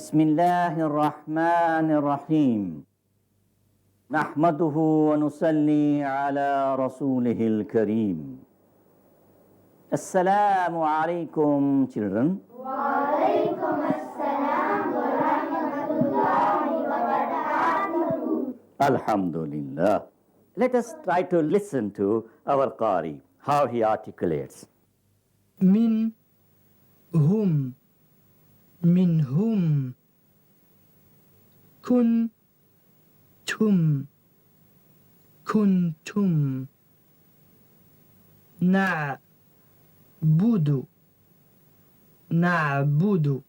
بسم الله الرحمن الرحيم نحمده ونصلي على رسوله الكريم السلام عليكم children. وعليكم السلام ورحمة الله وبركاته. Alhamdulillah. Let us try to listen to our Qari, how he articulates. من هم منهم كنتم كنتم نعبد نعبد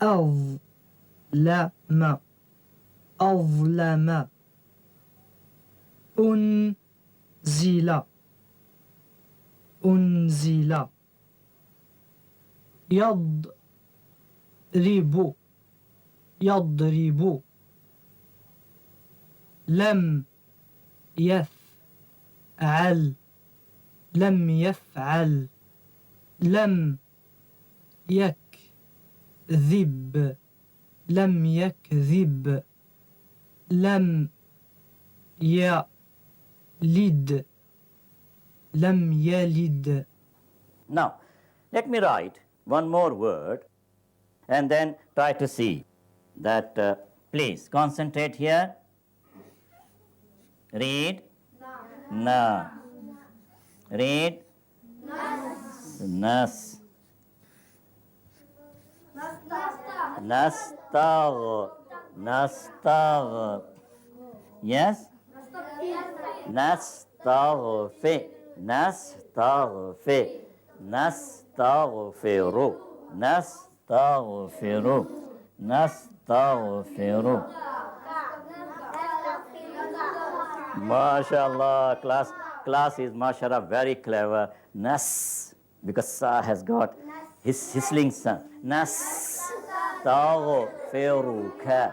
أظلم أظلم أنزل أنزل يضرب يضرب لم يفعل لم يفعل لم يكذب لم يكذب لم يلد لم يلد. Now, let me write one more word and then try to see that, please concentrate here. Read. Na. Read. Nas. Nastagh. Nastagh. Yes? Nastaghfir. Nastaghfir. Nastaghfiru. Nastaghfiru. Nastaghfiru. MashaAllah, class is MashaAllah very clever. Nas, because Sa has got his hissling sound. Nastaghfiruka.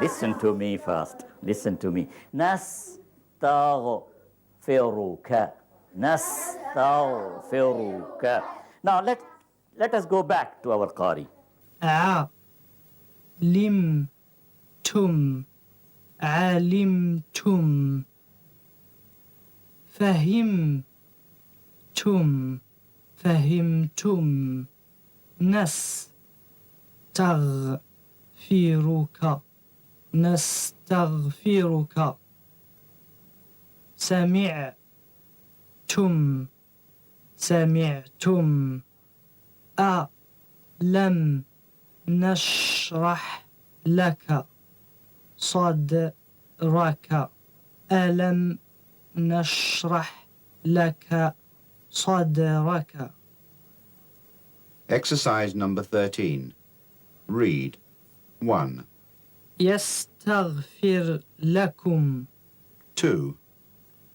Listen to me first. Listen to me. Nastaghfiruka. Nastaghfiruka. Now let us go back to our Qari. علمتم علمتم فهمتم فهمتم نستغفرك نستغفرك سمعتم سمعتم ألم نشرح لك صدرك ألم نشرح لك صدرك. Exercise number 13. Read. 1, يستغفر لكم 2,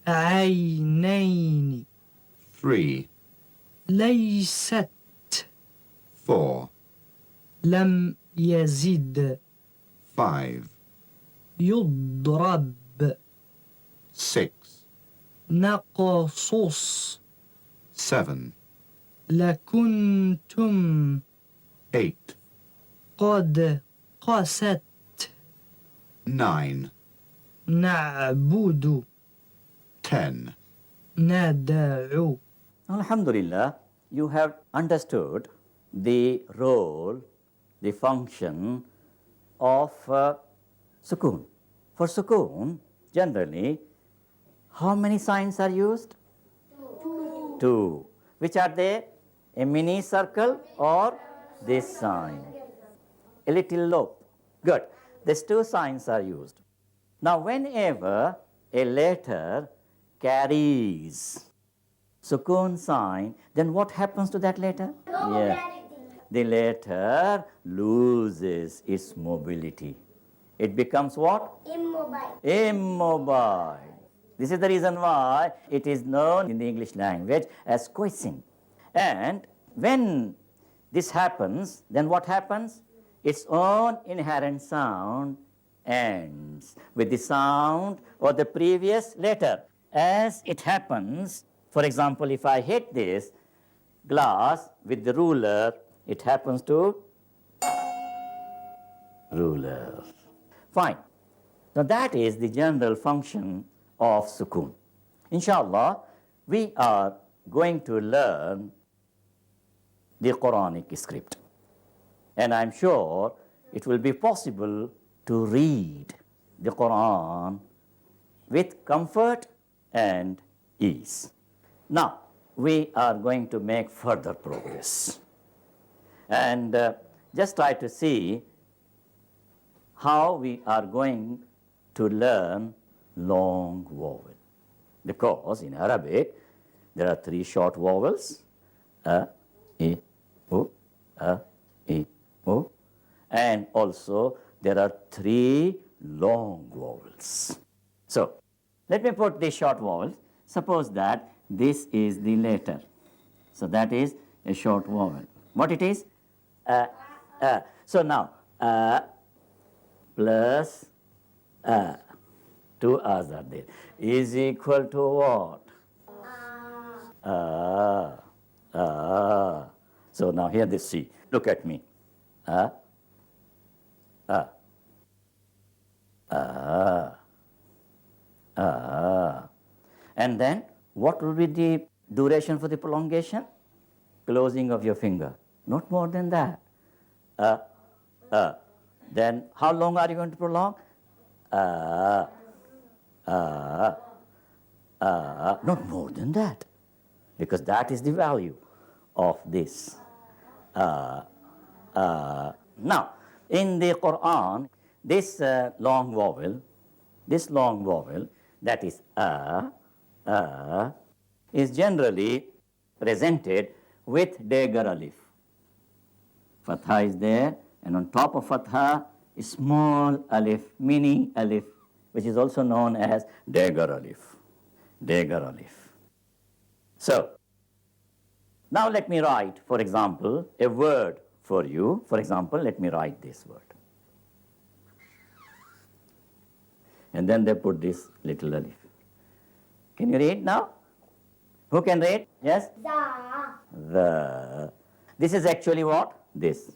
عينين 3, ليست 4, لم يزد 5, يضرب 6, نقصص 7, لكنتم 8, قد قست 9, نعبد 10. ندعو. Alhamdulillah, you have understood the role, the function of Sukun. For Sukun, generally, how many signs are used? Two. Which are they? A mini circle or this sign? A little lobe. Good. These two signs are used. Now, whenever a letter carries Sukun sign, then what happens to that letter? The letter loses its mobility. It becomes what? Immobile. Immobile. This is the reason why it is known in the English language as quiescing. And when this happens, then what happens? Its own inherent sound ends with the sound of the previous letter. As it happens, for example, if I hit this glass with the ruler, it happens to ruler. Fine. Now that is the general function of Sukun. Inshallah, we are going to learn the Quranic Script. And I'm sure it will be possible to read the Quran with comfort and ease. Now, we are going to make further progress. And just try to see how we are going to learn long vowel. Because in Arabic, there are 3 short vowels, a, I, U, a, I, U. And also there are 3 long vowels. So, let me put these short vowels. Suppose that this is the letter. So that is a short vowel. What it is? So now, plus 2 A's are there, is equal to what? So now here this C. Look at me. And then what will be the duration for the prolongation? Closing of your finger. Not more than that. Then how long are you going to prolong? Not more than that. Because that is the value of this. Now, in the Quran, this long vowel, that is is generally presented with Degar Alif. Fatha is there, and on top of Fatha is small alif, mini alif, which is also known as Degar Alif. Degar Alif. So, now let me write, for example, a word for you. For example, let me write this word. And then they put this little alif. Can you read now? Who can read? Yes? The. This is actually what? This.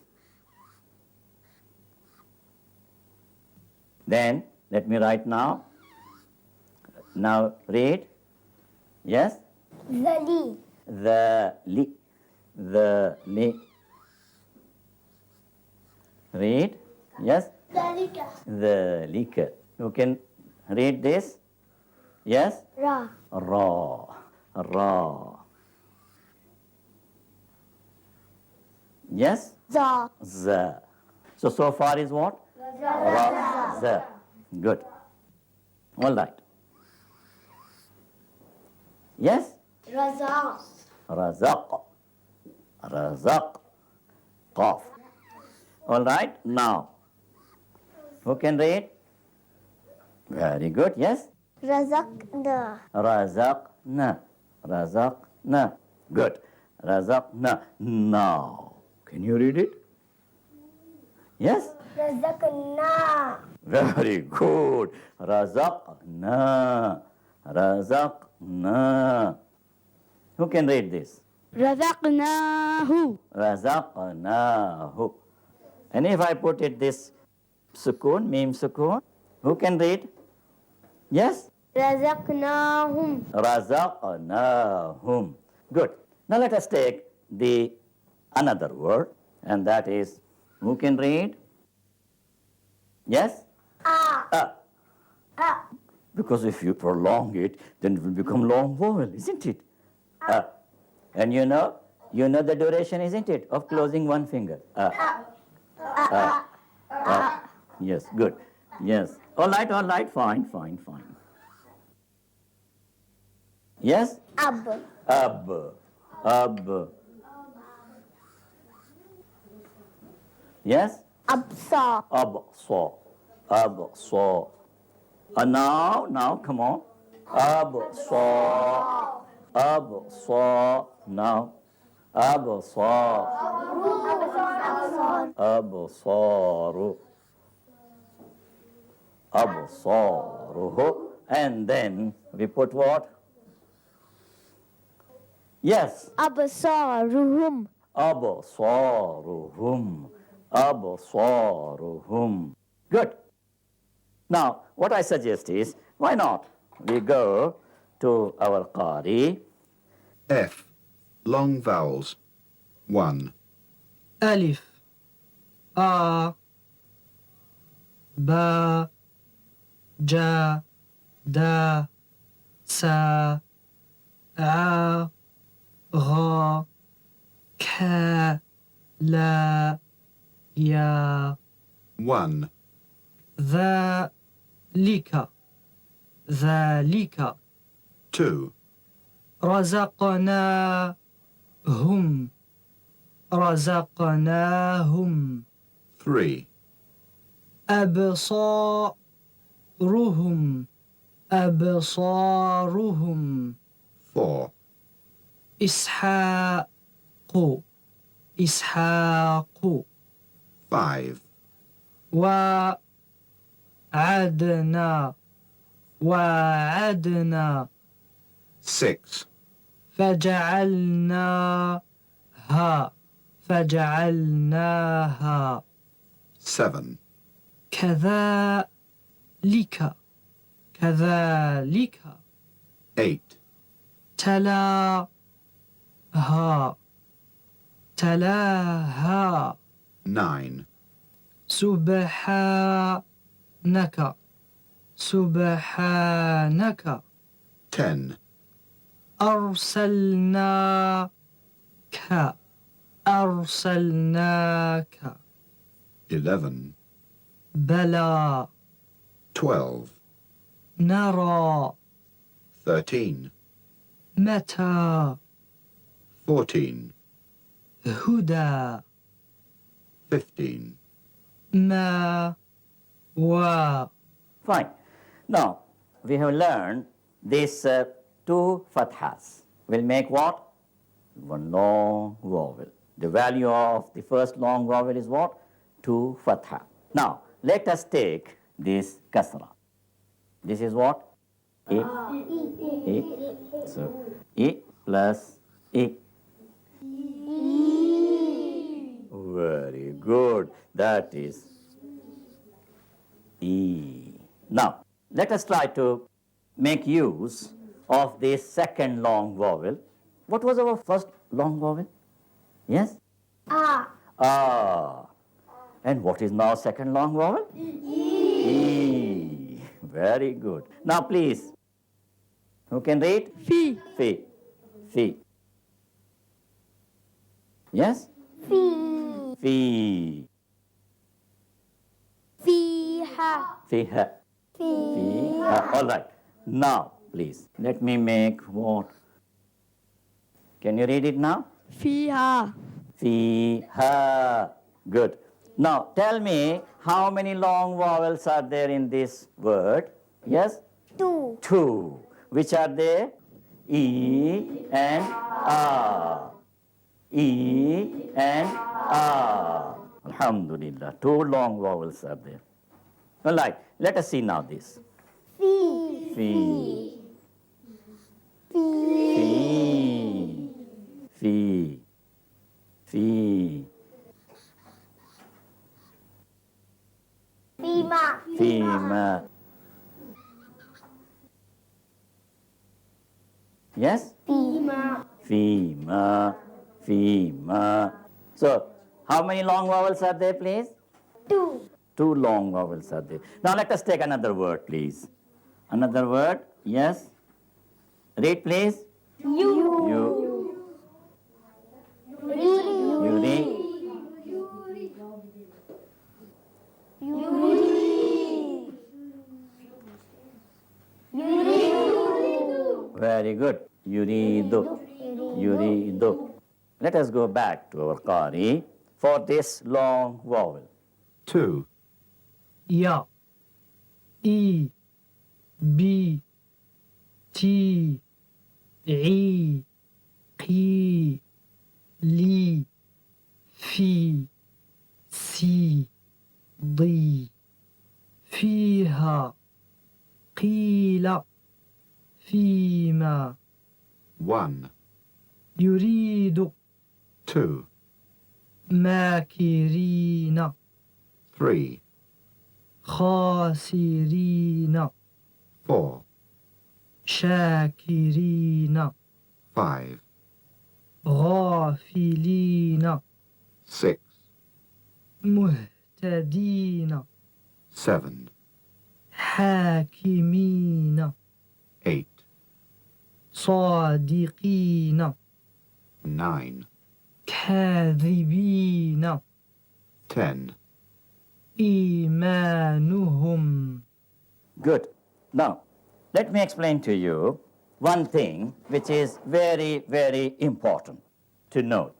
Then, let me write now. Now read. Yes? The li. The li. Read. Yes? The lika. You can read this? Yes? Ra. Ra. Ra. Yes? Za. Z. So far is what? Ra. Z. Good. All right. Yes? Razaq. Razaq. Razaq. Qaf. All right. Now, who can read? Very good. Yes? Razaqna. Razaqna. Razaqna. Good. Razaqna. Now, can you read it? Yes? Razaqna. Very good. Razaqna. Razaqna. Who can read this? Razaqnahu. Razaqnahu. And if I put it this sukun, mim sukun, who can read? Yes? Razaqnahum. Razaqnahum. Good. Now let us take the another word, and that is, who can read? Yes? Because if you prolong it, then it will become long vowel, isn't it? And you know the duration, isn't it, of closing one finger? Yes, good. Yes. All right, fine. Yes? Ab. Yes? Absa. Absa. Now, come on. Absa. Now. Absa. Absaru. Absaruhu. And then we put what? Yes. Absaruhum. Absaruhum. أبصارهم. Good. Now, what I suggest is, why not we go to our Qari. F. Long vowels. 1, ألف آ با جا دا سا ع غا كا لا يا 1, ذلك ذلك 2, رزقناهم رزقناهم 3, أبصارهم أبصارهم 4, إسحاق إسحاق 5, وعدنا وعدنا 6, فجعلناها 7, كذلك 8, تلاها 9, سبحانك 10, أرسلناك 11, بلى 12, نرى 13, متى 14, هدى 15. ما Fine. Now, we have learned these two fathas will make what? One long vowel. The value of the first long vowel is what? 2 fatha. Now, let us take this kasra. This is what? I. So, I plus I. Very good. That is E. Now, let us try to make use of this second long vowel. What was our first long vowel? Yes? Ah. Ah. And what is now second long vowel? E. Very good. Now, please, who can read? Fi. Fi. Fi. Yes? Fi. Fi. Fiha. Fiha. Fiha. All right. Now, please, let me make what? Can you read it now? Fiha. Fiha. Good. Now, tell me how many long vowels are there in this word? Yes? 2. 2. Which are they? E and A. E and A. Alhamdulillah. 2 long vowels are there. All right. Let us see now this. Fi. Fi. Fi. Fi. Fi. Fima. Fima. Yes? Fima. Fima. Fima. So, how many long vowels are there, please? 2. 2 long vowels are there. Now, let us take another word, please. Another word. Yes? Read, please. You. You read. Very good. Yuridu. Yuridu. Let us go back to our Qari for this long vowel. 2, يا إي بي تي عي قي لي في سي ضي فيها قيل فيما 1, يريد 2, ماكرين 3, خاسرين 4, شاكرين 5, غافلين 6, مهتدين 7, حاكمين 8, صادقين 9, كاذبين 10. إيمانهم. Good. Now, let me explain to you one thing which is very, very important to note.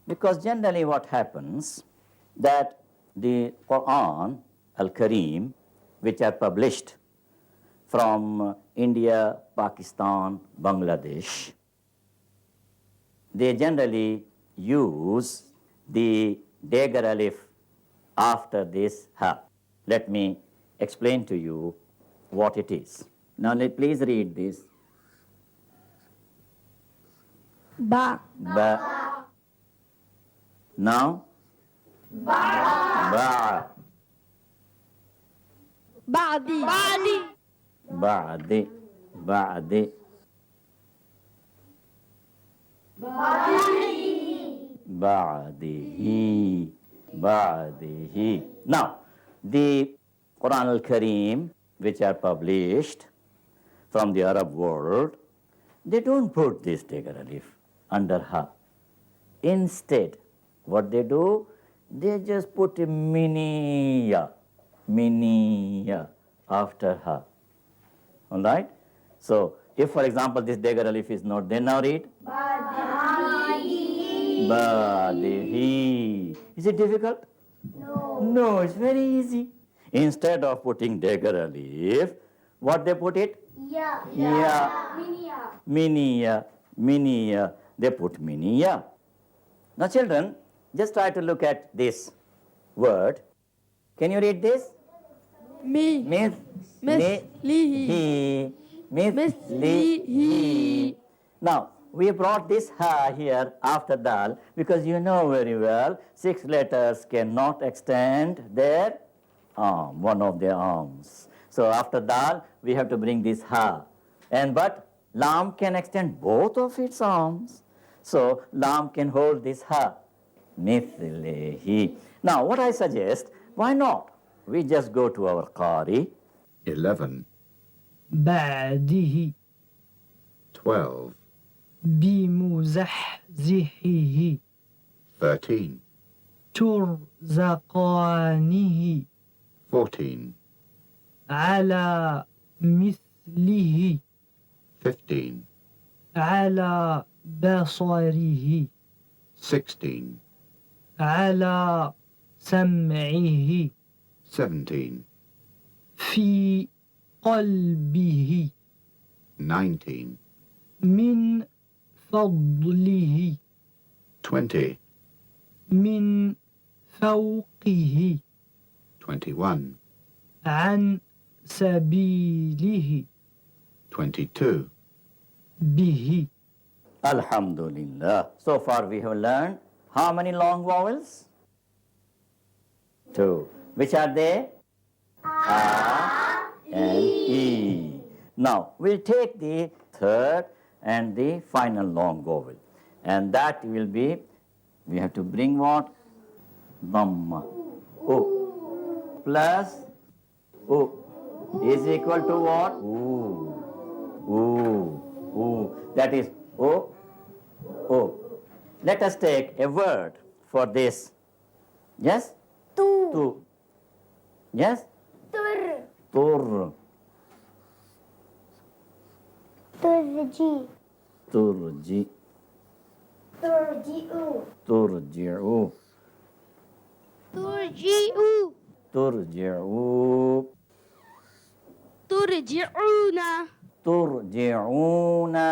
Because generally what happens that the Quran Al-Kareem, which are published from India, Pakistan, Bangladesh, they generally use the Dagar Alif after this Ha. Let me explain to you what it is. Now please read this. Ba. Ba. Now? Ba. Ba'di. Ba'di. Ba'di. Ba'di. Ba'dihi. Ba'dihi. Now, the Quran al-Kareem, which are published from the Arab world, they don't put this Dagar Alif under Ha. Instead, what they do, they just put a miniya after Ha. All right? So, if for example this Dagar Alif is not, then now read. Badihi. Is it difficult? No. No, it's very easy. Instead of putting Dagar Alif, what they put it? Ya. Ya. Miniya. Miniya. They put miniya. Now children, just try to look at this word. Can you read this? Mi. Mith. Mislihi. Mislihi. Now, we brought this ha here after dal because you know very well 6 letters cannot extend their arm, one of their arms. So after dal, we have to bring this ha. But lam can extend both of its arms. So lam can hold this ha. Mithlihi. Now, what I suggest, why not? We just go to our Qari. 11, بعده 12, بمزحزحه 13, ترزقانه 14, على مثله 15, على بصره 16, على سمعه 17, في قلبه 19, من فضله 20, من فوقه 21, عن سبيله 22, به. Alhamdulillah. So far we have learned how many long vowels? 2. Which are they? A and E. Now we'll take the third and the final long vowel. And that will be, we have to bring what? Dhamma. U. Plus U is equal to what? U. U. U. That is O. O. Let us take a word for this. Yes? Tu. Tu. Yes? Tur. Tur. Turji. Turji. Turji'u. Turji'u. Turji'u. Turji'u. Turji'una. Turji'una.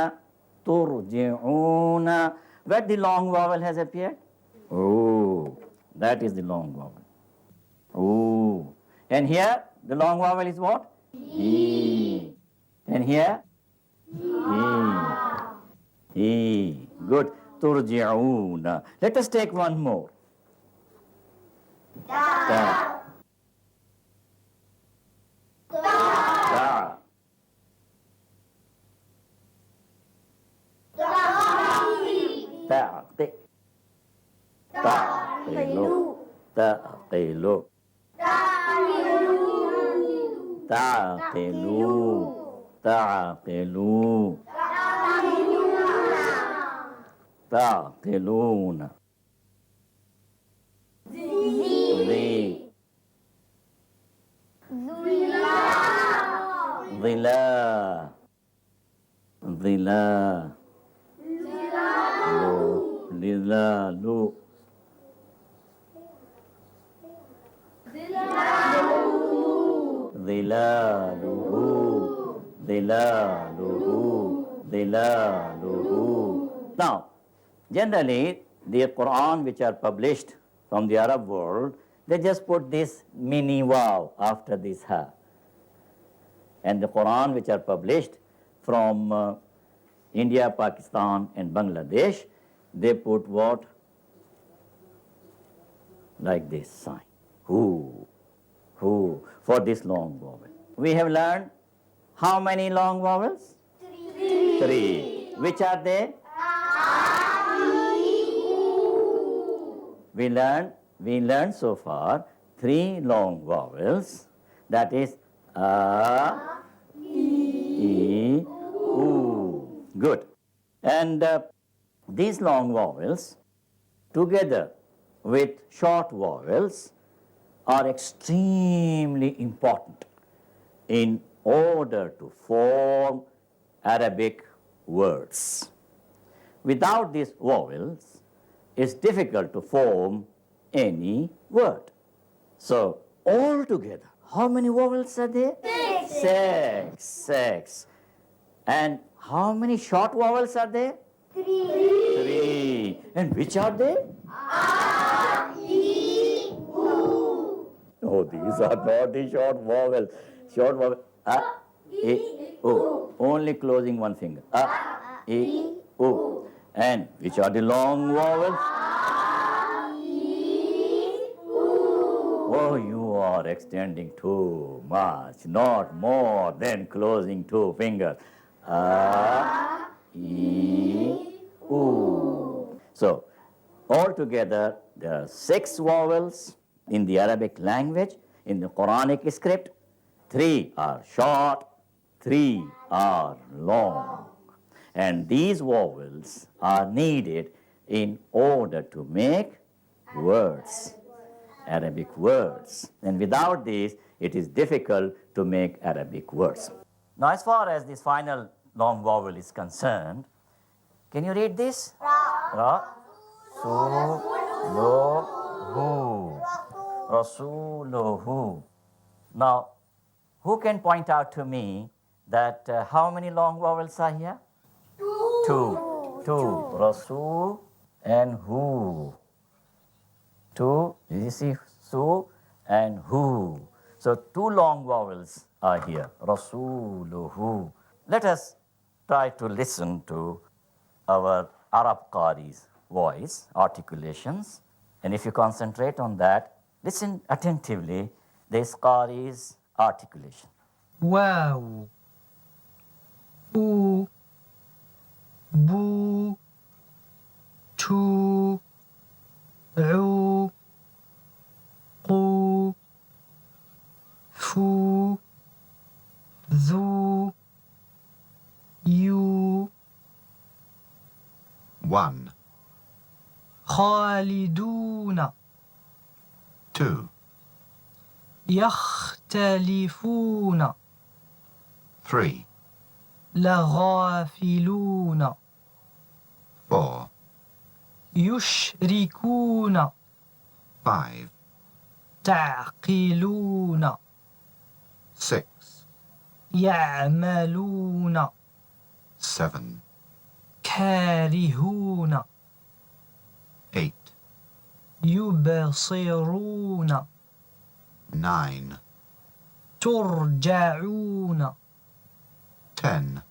Turji'una. Where the long vowel has appeared? Oh, that is the long vowel. Oh. And here, the long vowel is what? E. And here? E. E. Good. Turji'una. Let us take one more. Ta. Ta. تعطي تعقل تعقل تعقل تعقل تعقلون ذي ظلا ظلا ظلال ظلاله ظلاله ظلاله. Now, generally, the Quran which are published from the Arab world, they just put this mini wow after this ha. And the Quran which are published from India, Pakistan and Bangladesh, they put what? Like this sign. Who, for this long vowel. We have learned how many long vowels? Three. Which are they? We learned so far three long vowels, that is a, e, u. Good. And these long vowels together with short vowels are extremely important in order to form Arabic words. Without these vowels, it's difficult to form any word. So, altogether, how many vowels are there? Six. And how many short vowels are there? Three. And which are they? Oh, these are not the short vowels. Short vowel. A, E, U. Only closing one finger. A, E, U. And which are the long vowels? Oh, you are extending too much. Not more than closing two fingers. A, E, U. So, altogether, there are 6 vowels in the Arabic language, in the Quranic script. 3 are short, 3 are long. And these vowels are needed in order to make words, Arabic words. And without these, it is difficult to make Arabic words. Now, as far as this final long vowel is concerned, can you read this? Ra, su, lo, hu. Rasuluhu. Now, who can point out to me that how many long vowels are here? Two. Rasul and hu. 2, you see, su and hu. So 2 long vowels are here. Rasuluhu. Let us try to listen to our Arab Qari's voice, articulations. And if you concentrate on that, listen attentively, this Qari's articulation. واو أو بو تو عو قو فو ذو يو 1, خالدون 2, يختلفون 3, لغافلون 4, يشركون 5, تعقلون 6, يعملون 7, كارهون 8, يبصرون 9, ترجعون 10,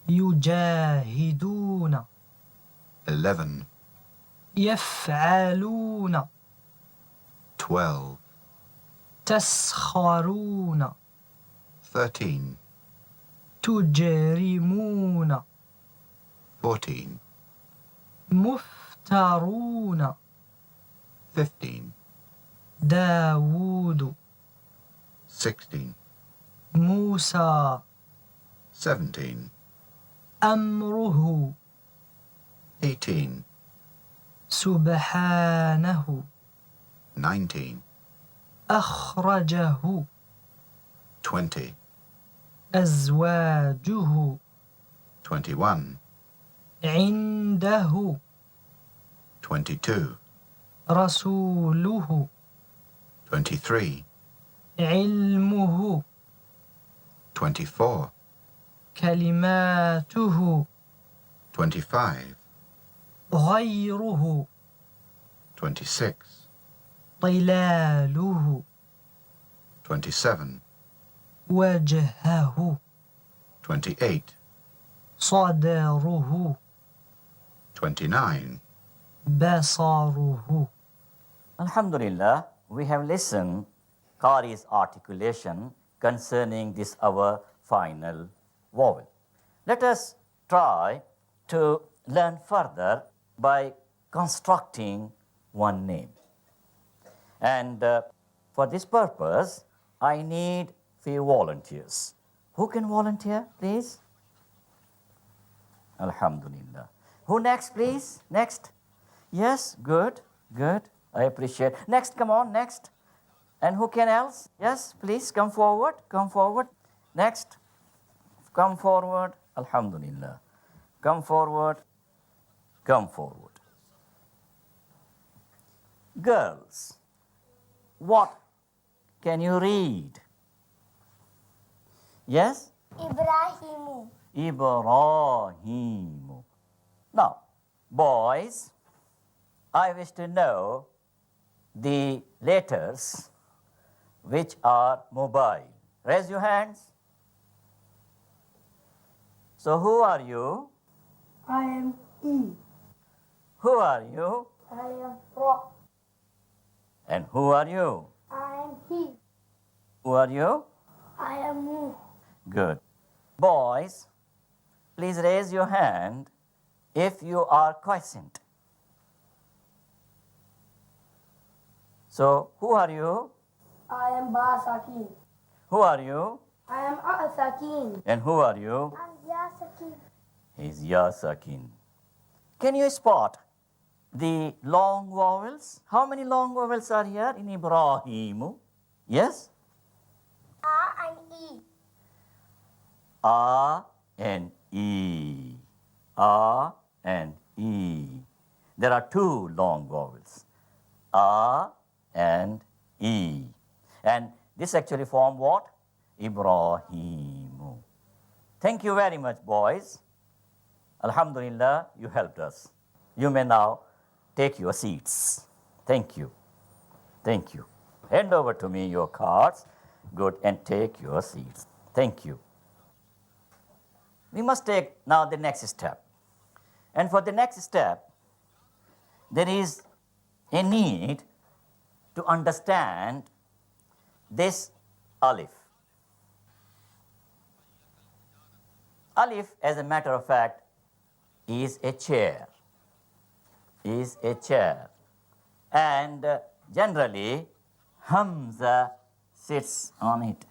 يجاهدون 11, يفعلون 12, تسخرون 13, تجرمون 14, مفترون 15, داوود 16, موسى 17, أمره 18, سبحانه 19, أخرجه 20, أزواجه 21, عنده 22, رسوله 23, علمه 24, كلماته 25, غيره 26, ظلاله 27, وجهه 28, صدره 29, بصره. Alhamdulillah, we have listened Qari's articulation concerning this our final vowel. Let us try to learn further by constructing one name. And for this purpose, I need few volunteers. Who can volunteer, please? Alhamdulillah. Who next, please? Next. Yes, good, good. I appreciate. Next, come on, next. And who can else? Yes, please come forward, come forward. Next, come forward. Alhamdulillah. Come forward, come forward. Girls, what can you read? Yes? Ibrahimu. Ibrahimu. Now, boys, I wish to know the letters which are mobile. Raise your hands. So, who are you? I am E. Who are you? I am Ro. And who are you? I am He. Who are you? I am Mu. Good. Boys, please raise your hand if you are quiescent. So, who are you? I am Ba Sakin. Who are you? I am A Sakin. And who are you? I'm Ya Sakin. He's Ya Sakin. Can you spot the long vowels? How many long vowels are here in Ibrahimu? Yes? A and E. A and E. A and E. There are two long vowels. A and E. And this actually form what? Ibrahimu. Thank you very much, boys. Alhamdulillah, you helped us. You may now take your seats. Thank you. Thank you. Hand over to me your cards. Good, and take your seats. Thank you. We must take now the next step. And for the next step, there is a need to understand this alif. Alif, as a matter of fact, is a chair. Is a chair. And generally, Hamza sits on it.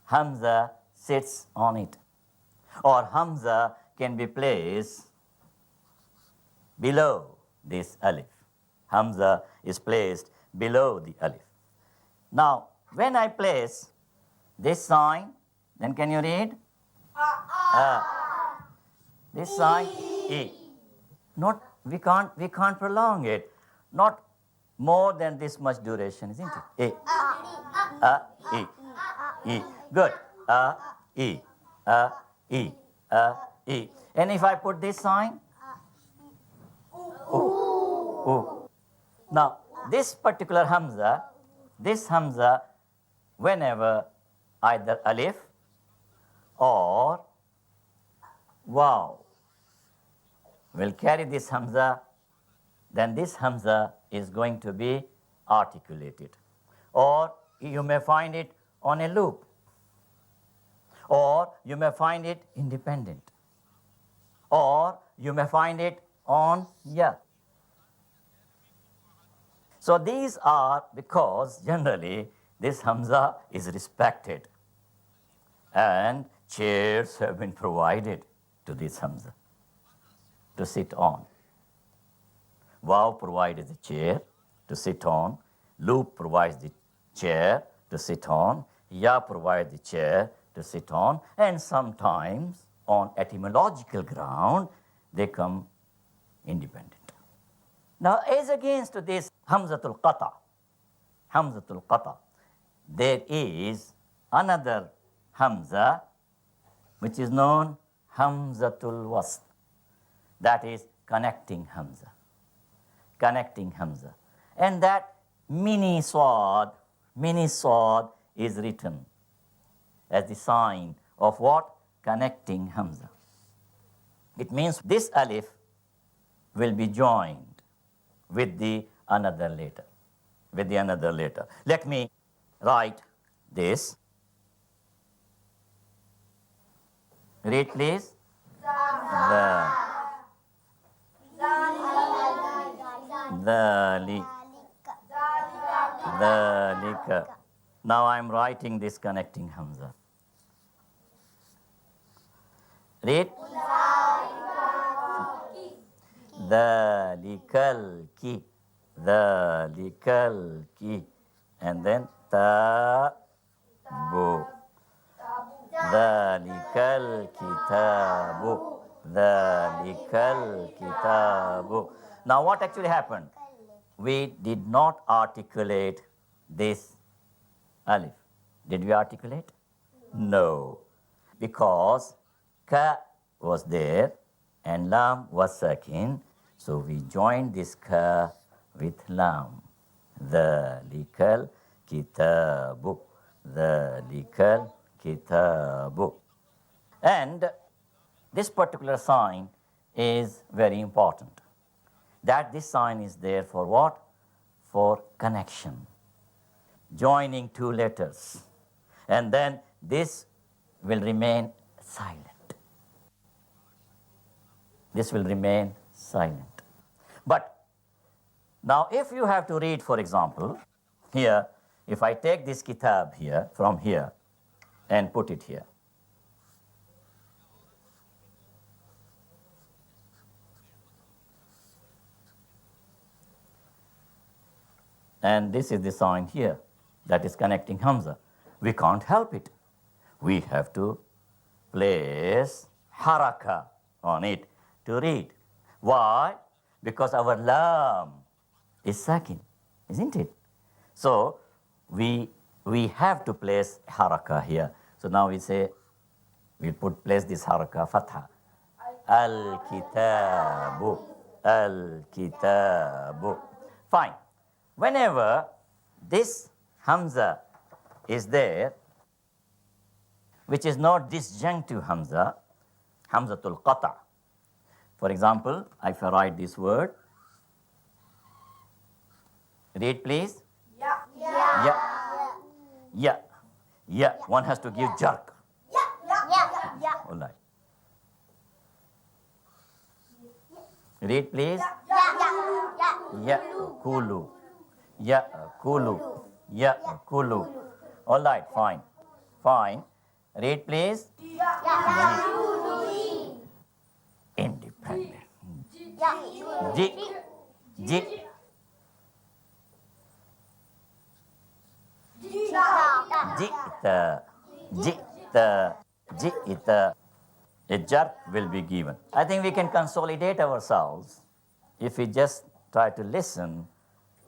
Hamza sits on it. Or Hamza can be placed below this alif. Hamza is placed below the alif. Now, when I place this sign, then can you read? This sign, E. Not, we can't prolong it. Not more than this much duration, isn't it? E. E. E. Good. E. E. E. And if I put this sign? O. Now, this particular Hamza, whenever either alif or waw will carry this Hamza, then this Hamza is going to be articulated. Or you may find it on a loop. Or you may find it independent. Or you may find it on ya. So these are because generally this Hamza is respected and chairs have been provided to this Hamza to sit on. Waw provides the chair to sit on. Loop provides the chair to sit on. Ya provides the chair to sit on. And sometimes on etymological ground, they come independent. Now, as against this Hamzatul Qata, there is another Hamza which is known Hamzatul Wasl. That is connecting Hamza. Connecting Hamza. And that mini swad is written as the sign of what? Connecting Hamza. It means this alif will be joined with the another letter. Let me write this. Read please. Dhalika. Now I am writing this connecting Hamza. Read. Dhalikal ki. And then tabu. Dhalikal kitabu. Now what actually happened? We did not articulate this alif. Did we articulate? No. Because ka was there and lam was sakin. So we joined this ka with lam. Dhalikal kitabu. Dhalikal kitabu. And this particular sign is very important. That this sign is there for what? For connection. Joining two letters. And then this will remain silent. This will remain silent. But now if you have to read, for example, here, if I take this kitab here, from here, and put it here. And this is the sign here that is connecting Hamza. We can't help it. We have to place haraka on it to read. Why? Because our lam is sakin, isn't it? So we have to place haraka here. So now we say, place this haraka fatha. Al-kitabu. Al-kitabu. Fine. Whenever this Hamza is there, which is not disjunctive Hamza, Hamzatul Qata. For example, if I write this word, read please. Yeah. One has to give jerk. All right. Read please. Kulu. Kulu. All right, fine. Read please. Independent. Jita. A jerk will be given. I think we can consolidate ourselves if we just try to listen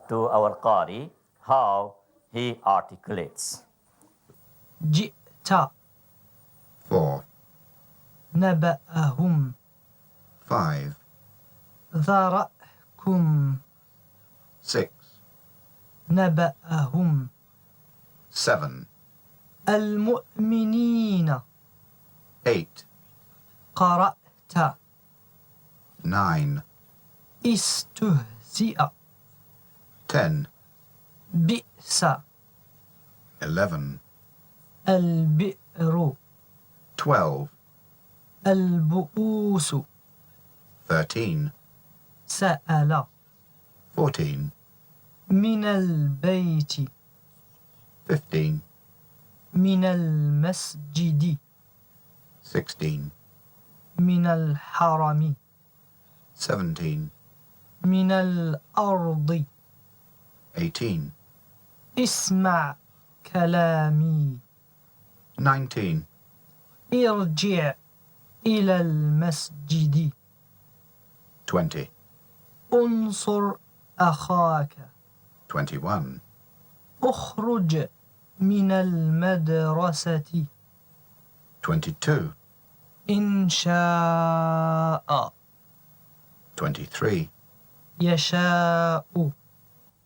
to our Qari, how he articulates. جئت 4, نبأهم 5, ذرأكم 6, نبأهم 7, المؤمنين 8, قرأت 9, استهزئ 10, بئس 11, البئر 12, البؤوس 13, سأل 14, من البيت 15, من المسجد 16, من الحرم 17, من الأرض 18, اسمع كلامي 19, ارجع إلى المسجد 20, انصر أخاك 21, اخرج من المدرسة 22, إن شاء 23, يشاء.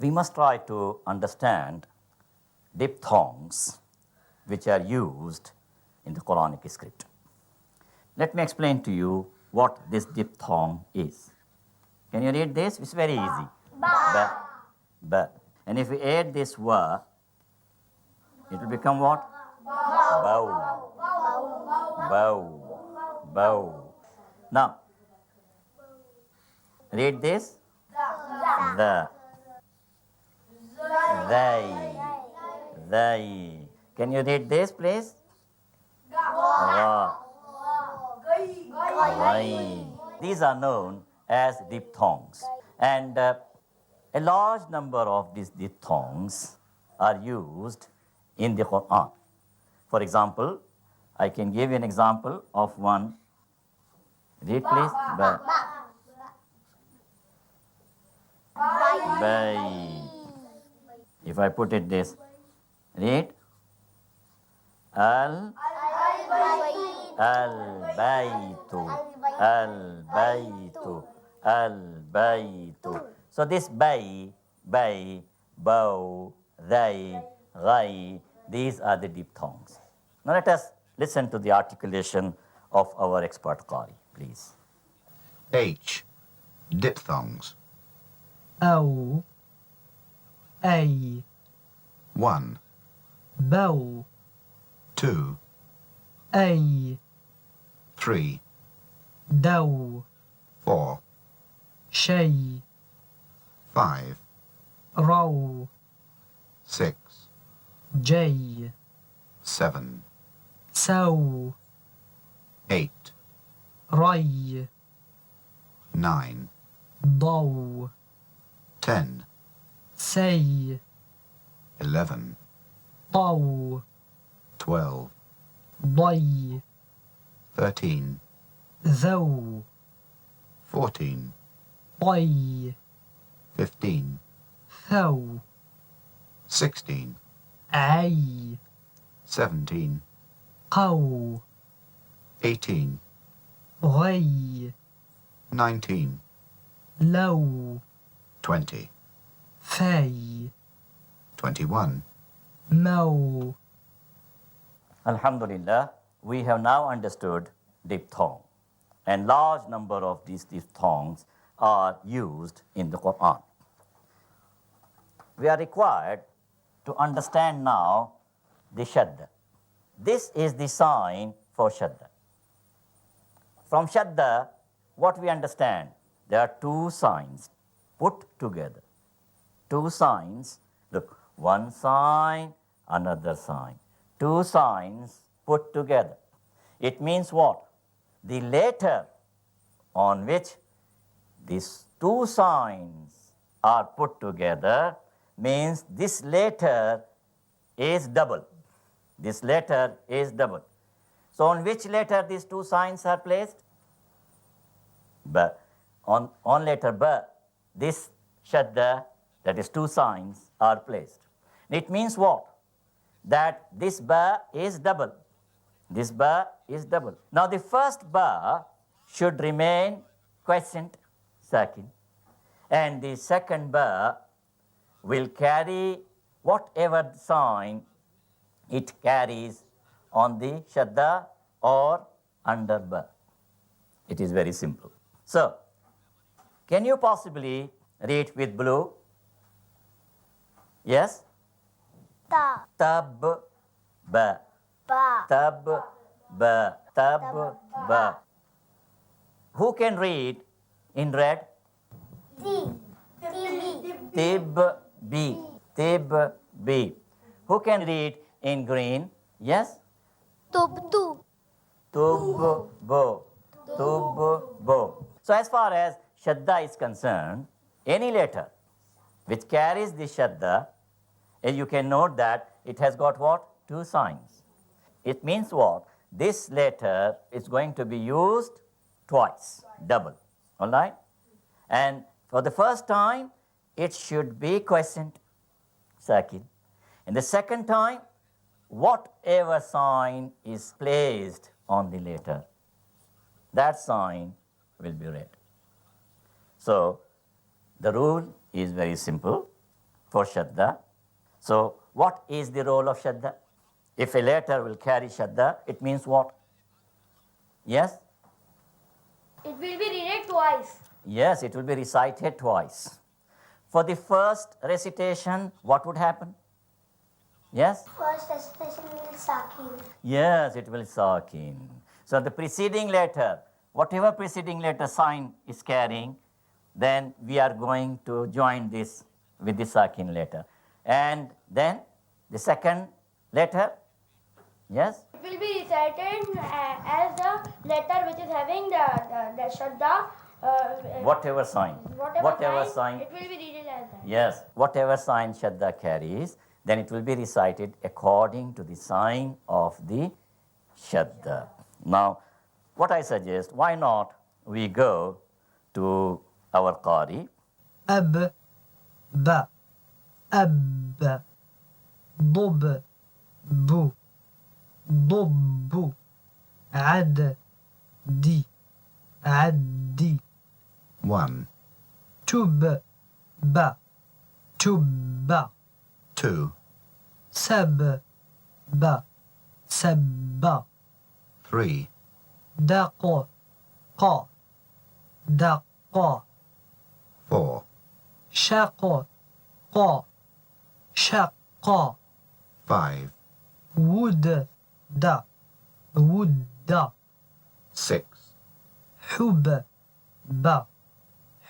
We must try to understand diphthongs which are used in the Quranic script. Let me explain to you what this diphthong is. Can you read this? It's very easy. Ba. Ba. And if we add this wa, it will become what? Bow. Bow. Bow. Now, read this. The. They. They. Can you read this, please? Ra. Rai. These are known as diphthongs. And a large number of these diphthongs are used in the Quran. For example, I can give you an example of one. Read, please. Ba. Bay. If I put it this, read. Al baytu. Al baytu. Al baytu. So this bay, bow, they, ghai, these are the diphthongs. Now let us listen to the articulation of our expert Qari, please. H. Diphthongs. أو أي 1, بو 2, أي 3, دو 4, شي 5, رو 6, جي 7, سو 8, ري 9, ضو 10, سي 11, طو 12, ضي 13, ذو 14, طي 15, ثو 16, عي 17, قو 18, غي 19, لو 20, في 21. مو. Alhamdulillah, we have now understood diphthong, and large number of these diphthongs are used in the Quran. We are required to understand now the Shadda. This is the sign for Shadda. From Shadda, what we understand? There are two signs put together. Two signs, look, one sign, another sign. Two signs put together. It means what? The letter on which these two signs are put together means this letter is double. This letter is double. So on which letter these two signs are placed? Ba. On letter Ba, this Shadda, that is two signs, are placed. It means what? That this Ba is double. This Ba is double. Now the first Ba should remain quiescent, sakin, and the second Ba will carry whatever sign it carries on the Shadda or under Ba. It is very simple. So, can you possibly read with blue? Yes? Ta. Tab, ba. Ba. Tab, ba. Tab, ba. Who can read in red? Ti. Ti. Tib, b. Tib, b. Who can read in green? Yes? Tubtu. Tub, bo. Tub, bo. So as far as Shadda is concerned, any letter which carries the Shadda, and you can note that it has got what? Two signs. It means what? This letter is going to be used twice, double. All right? And for the first time, it should be quiescent, sakin. And the second time, whatever sign is placed on the letter, that sign will be read. So, the rule is very simple for Shadda. So, what is the role of Shadda? If a letter will carry Shadda, it means what? Yes? It will be read twice. Yes, it will be recited twice. For the first recitation, what would happen? Yes? First recitation will sakin. Yes, it will sakin. So the preceding letter, whatever preceding letter sign is carrying, then we are going to join this with the sakin letter. And then the second letter, yes? It will be recited as the letter which is having the shadda. Whatever sign. Whatever sign. It will be read as that. Yes, whatever sign Shadda carries, then it will be recited according to the sign of the Shadda. Now, what I suggest, why not we go to our Qari? أب ب أب ضب بو ضب عد دي عدي 1, تب ب تب 2, سب ب سب 3, دق ق دق 4, شق ق شق 5, ود د ود 6, حب ب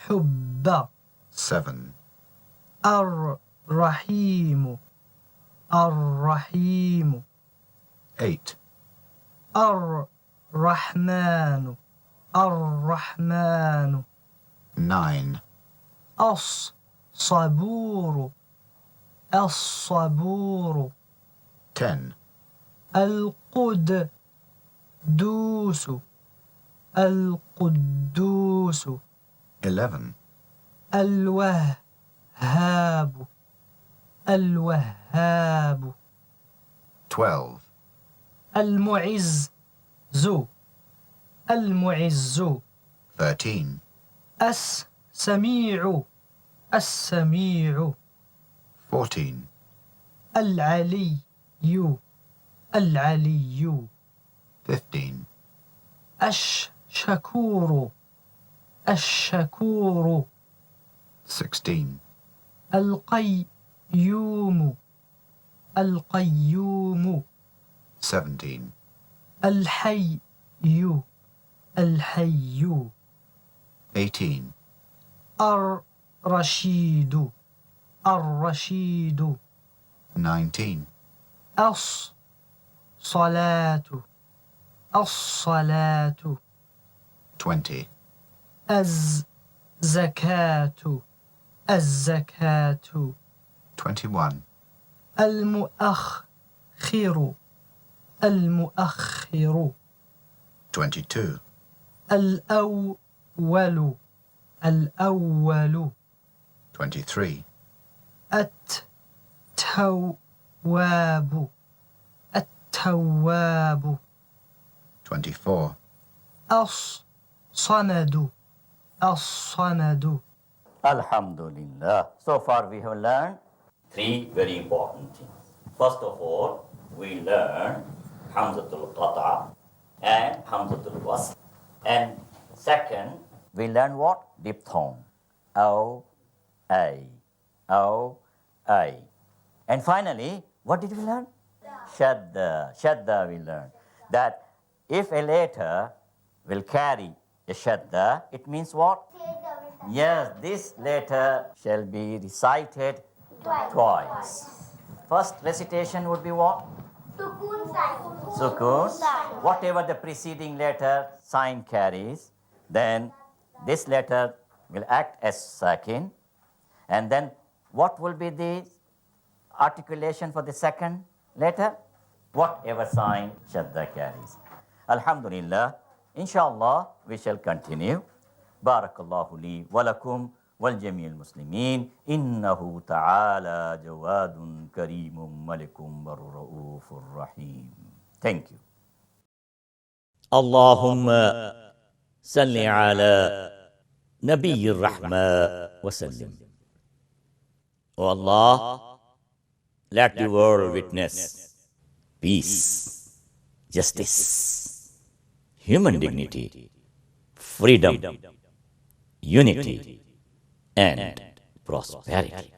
حب 7, الرحيم الرحيم 8, الرحمن الرحمن 9, الصبور الصبور 10, القدوس القدوس 11, الوهاب الوهاب 12, المعز المعز 13, السميع السميع 14, العلي العلي 15, الشكور الشكور 16, القيوم القيوم 17, الحي الحي 18, الرشيد الرشيد 19, الصلاة الصلاة 20, الزكاة الزكاة 21, المؤخر المؤخر 22, الأول الأول 23, التواب التواب 24, الصمد الصمد Alhamdulillah. So far we have learned three very important things. First of all, we learn Hamzatul Qata and Hamzatul Wasl. And second, we learn what? Diphthong. O, A. O, A. And finally, what did we learn? Shadda. Shadda we learned. That if a letter will carry a shadda, it means what? Yes, this letter shall be recited twice. First recitation would be what? Sukun sign. Sukun. Whatever the preceding letter sign carries, then this letter will act as sakin. And then what will be the articulation for the second letter? Whatever sign shadda carries. Alhamdulillah. Inshallah, we shall continue. Barakallahu li walakum wal jamil muslimin. Innahu ta'ala jawadun kareemun malikum barra'ufur rahim. Thank you. Allahumma salli ala Nabiyyir Rahma wa sallim. O Allah, let the world witness peace, justice, human dignity, freedom, unity, and prosperity.